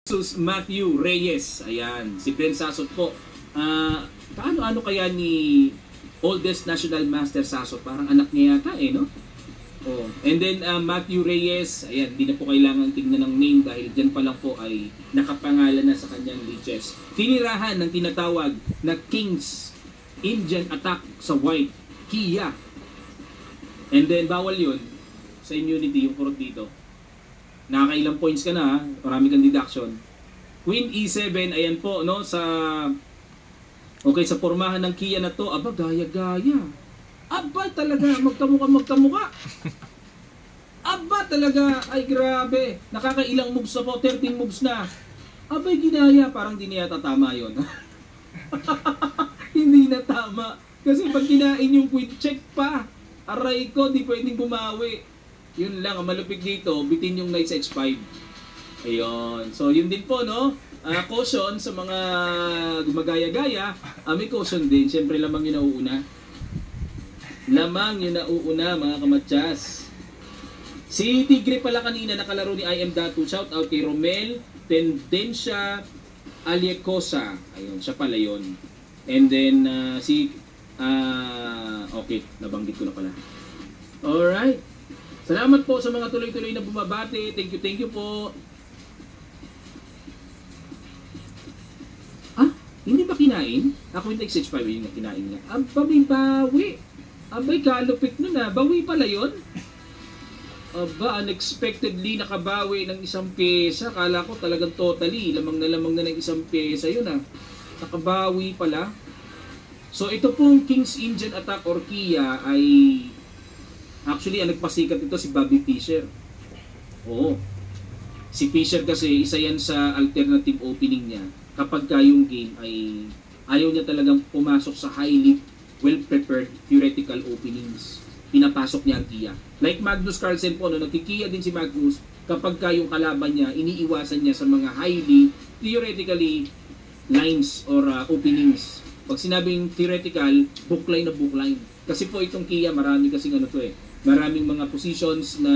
Jesus Matthew Reyes. Ayan, si Ben Sasot po. Paano kaya ni oldest national master Sasot? Parang anak niya yata no? Oh. And then Matthew Reyes, ayan, hindi na po kailangan tingnan ng name dahil dyan pa lang po ay nakapangalan na sa kanyang liches. Tinirahan ng tinatawag na King's Indian Attack sa white, Kia. And then bawal yun sa immunity, yung kurot dito. Nakakailang points ka na, marami kang deduction. Queen E7, ayan po, no, sa pormahan ng Kia na to, aba, gaya-gaya. Aba, talaga, magkamukha. Aba, talaga, ay grabe. Nakakailang moves na po, 13 moves na. Abay, ginaya, parang di niya tatama yun. Hindi na tama. Kasi pag kinain yung queen, check pa. Aray ko, di pwedeng bumawi. Yun lang, ang malupit dito, bitin yung knight sa h5. Ayun. So, yun din po, no? Caution sa mga gumagaya-gaya. May caution din. Siyempre, lamang yun nauuna. Lamang yun nauuna, mga kamatsas. Si Tigre pala kanina, nakalaro ni IM Datu. Shout out kay Romel Tendencia Aliecosa. Ayun, siya pala yun. And then, okay, nabanggit ko na pala. Alright. Salamat po sa mga tuloy-tuloy na bumabati. Thank you po. Hindi ba kinain? Ako yung X5 yung kinain niya. Abay, bawi. Abay, kalupit nun bawi pala yun. Aba, unexpectedly nakabawi ng 1 pyesa. Kala ko talagang totally. Lamang na ng 1 pyesa yun Nakabawi pala. So ito pong King's Indian Attack or Kia ay actually, ang nagpasikat ito si Bobby Fischer. Oo. Si Fischer kasi, isa yan sa alternative opening niya. Kapag yung game ay ayaw niya talagang pumasok sa highly well-prepared theoretical openings. Pinapasok niya ang Kia. Like Magnus Carlsen po, nagkikia din si Magnus, kapag yung kalaban niya, iniiwasan niya sa mga highly theoretically lines or openings. Pag sinabing theoretical, bookline na bookline. Kasi po itong Kia, marami kasing maraming mga positions na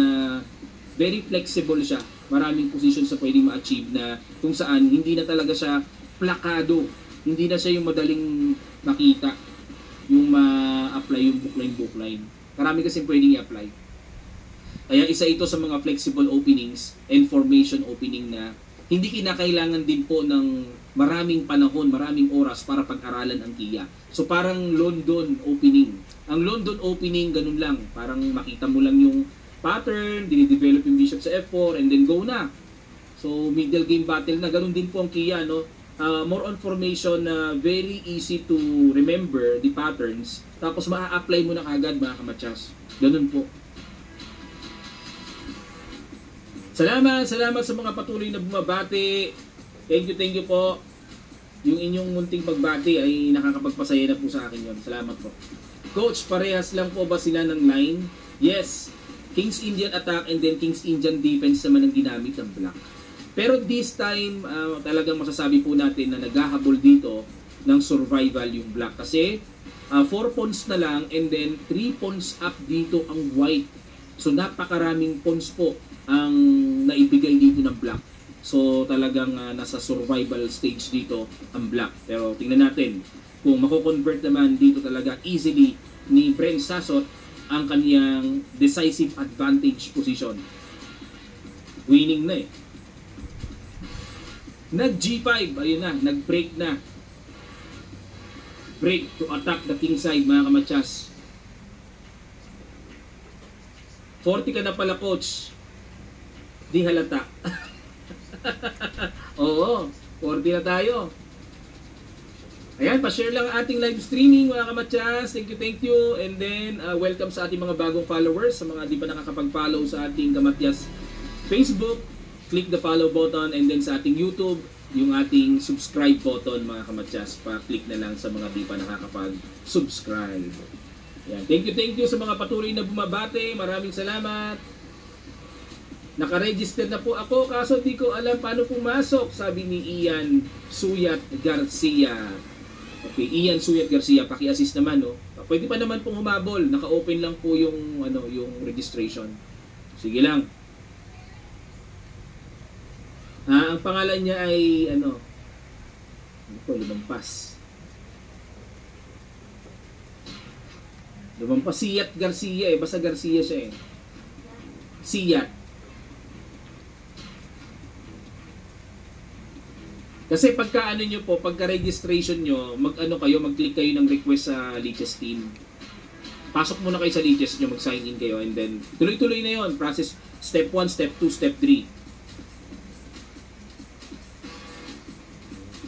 very flexible siya. Maraming positions na pwedeng ma-achieve na kung saan hindi na talaga siya plakado. Hindi na siya yung madaling makita, yung ma-apply yung bookline. Marami kasing pwedeng i-apply. Kaya isa ito sa mga flexible openings and formation opening na hindi kinakailangan din po ng maraming panahon, maraming oras para pag-aralan ang Kia. So parang London opening. Ang London opening, ganun lang. Parang makita mo lang yung pattern, dinidevelop yung bishop sa f4, and then go na. So middle game battle na, ganun din po ang Kia, no? More on formation na very easy to remember the patterns. Tapos maa-apply mo na kagad, mga kamatsas. Ganun po. Salamat sa mga patuloy na bumabati. Thank you po. Yung inyong munting pagbati ay nakakapagpasaya na po sa akin yun. Salamat po. Coach, parehas lang po ba sila ng line? Yes. King's Indian Attack and then King's Indian Defense naman ang ginamit ng black. Pero this time, talagang masasabi po natin na naghahabol dito ng survival yung black. Kasi 4 pawns na lang and then 3 pawns up dito ang white. So napakaraming pawns po ang naibigay dito ng black. So talagang nasa survival stage dito ang black. Pero tingnan natin kung mako-convert naman dito talaga easily ni Brent Sasot ang kaniyang decisive advantage position. Winning na Nag G5, ayun na, nag-break na. Break to attack the king side, mga kamatsas. 40 ka na pala, coach. Di halata. Oo, 40 na tayo. Ayan, pa-share lang ang ating live streaming, mga kamatsas. Thank you. And then, welcome sa ating mga bagong followers. Sa mga di pa nakakapag-follow sa ating Kamatyas Facebook, click the follow button. And then sa ating YouTube, yung ating subscribe button, mga kamatsas. Pa-click na lang sa mga di pa nakakapag-subscribe. Ayan, thank you sa mga patuloy na bumabate. Maraming salamat. Nakaregister na po ako, kaso di ko alam paano pumasok, sabi ni Ian Suyat Garcia. Okay, Ian Suyat Garcia, paki-assist naman, no? Pwede pa naman pong humabol, naka-open lang po yung yung registration. Sige lang. Ang pangalan niya ay, ano ko, lumampas. Siyat Garcia eh. Basta Garcia siya eh. Siyat. Kasi pagka ano nyo po, pagka registration nyo, mag-click kayo ng request sa Lichess team. Pasok muna kayo sa Lichess nyo, mag-sign in kayo, and then tuloy-tuloy na yon. Process step 1, step 2, step 3.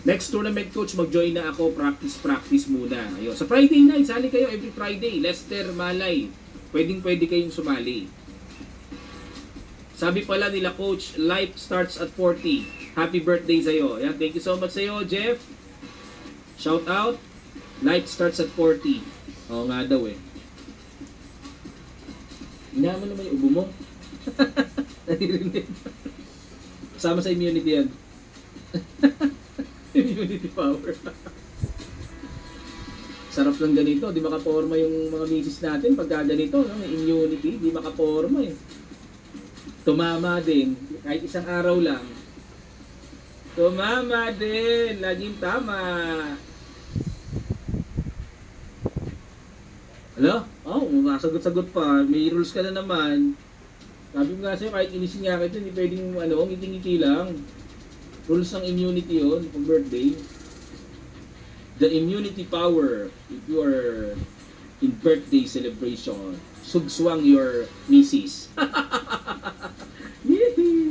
Next tournament coach, mag-join na ako, practice muna. Ayun. Sa Friday night, sali kayo every Friday. Lester, Malay. Pwede kayong sumali. Sabi pala nila coach, life starts at 40. Happy birthday sa'yo. Ayan, thank you so much sa'yo, Jeff. Shout out. Life starts at 40. Oo nga daw eh. Inaman naman yung ubo mo. Naririnig. Kasama sa immunity yan. Immunity power. Sarap lang ganito. Di makaporma yung mga misis natin pagka ganito. No? May immunity. Di makaporma eh. Tumama din. Kahit isang araw lang. Tumama din. Laging tama. Hello? Oh, masagot-sagot pa. May rules ka na naman. Sabi mo nga sa'yo, kahit inisin nga kita, hindi pwedeng ngiti-ngiti lang. Rules ng immunity yun, pag birthday. The immunity power, if you are in birthday celebration, sugswang your misis.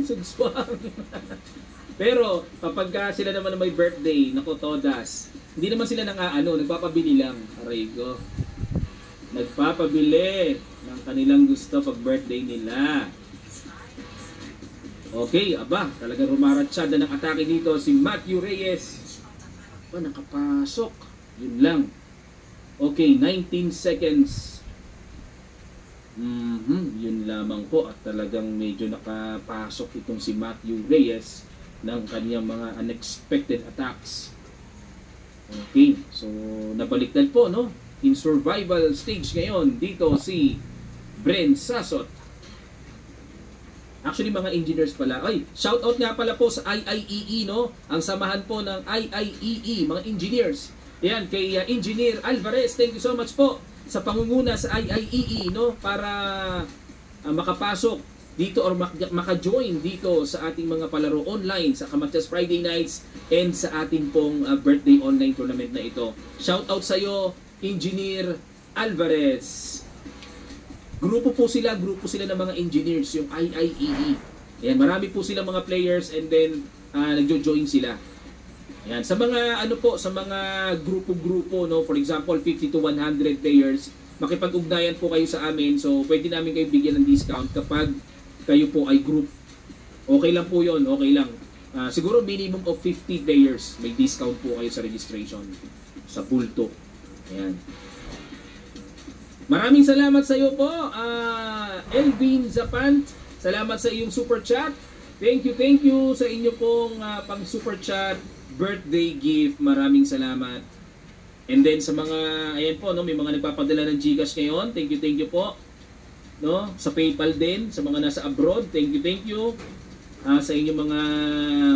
Sugswang. Pero, kapag sila naman na may birthday, naku, todas, hindi naman sila nagpapabili lang. Aray ko. Nagpapabili ng kanilang gusto pag birthday nila. Okay, aba, talagang rumaratsada ng atake dito si Matthew Reyes. Nakapasok. Yun lang. Okay, 19 seconds. Yun lamang po. At talagang medyo nakapasok itong si Matthew Reyes ng kanyang mga unexpected attacks. Okay, so nabaliktad po, no? In survival stage ngayon, dito si Bren Sasot. Actually, mga engineers pala. Ay, shout out nga pala po sa IIEE, no? Ang samahan po ng IIEE, mga engineers. Yan, kay Engineer Alvarez. Thank you so much po sa pangunguna sa IIEE, no? Para makapasok dito or maka-join dito sa ating mga palaro online sa Kamatyas Friday Nights and sa ating pong birthday online tournament na ito. Shout out sa iyo, Engineer Alvarez. Grupo sila ng mga engineers, yung IIEE. Ayan, marami po silang mga players and then nagjo-join sila. Ayan, sa mga sa mga grupo-grupo, no, for example, 50 to 100 players, makipag-ugnayan po kayo sa amin. So, pwede namin kayo bigyan ng discount kapag kayo po ay group. Okay lang po 'yon, okay lang. Siguro minimum of 50 players, may discount po kayo sa registration sa bulto. Ayan. Maraming salamat sa iyo po, Elvin Zapant. Salamat sa iyong super chat. Thank you sa inyo pong pang super chat birthday gift. Maraming salamat. And then sa mga, ayan po, no, may mga nagpapadala ng GCash ngayon. Thank you po. No, sa PayPal din, sa mga nasa abroad. Thank you. Sa inyong mga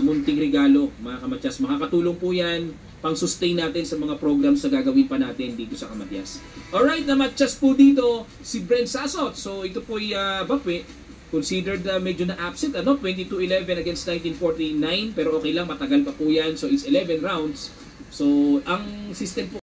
munting regalo, mga Kamatyas. Makakatulong po yan pang-sustain natin sa mga programs na gagawin pa natin dito sa Kamatyas. Alright, Kamatyas po dito, si Bren Sasot. So, ito po ay Bapwe, considered medyo na-absent, 22-11 against 1949, pero okay lang, matagal pa po yan. So, it's 11 rounds. So, ang system po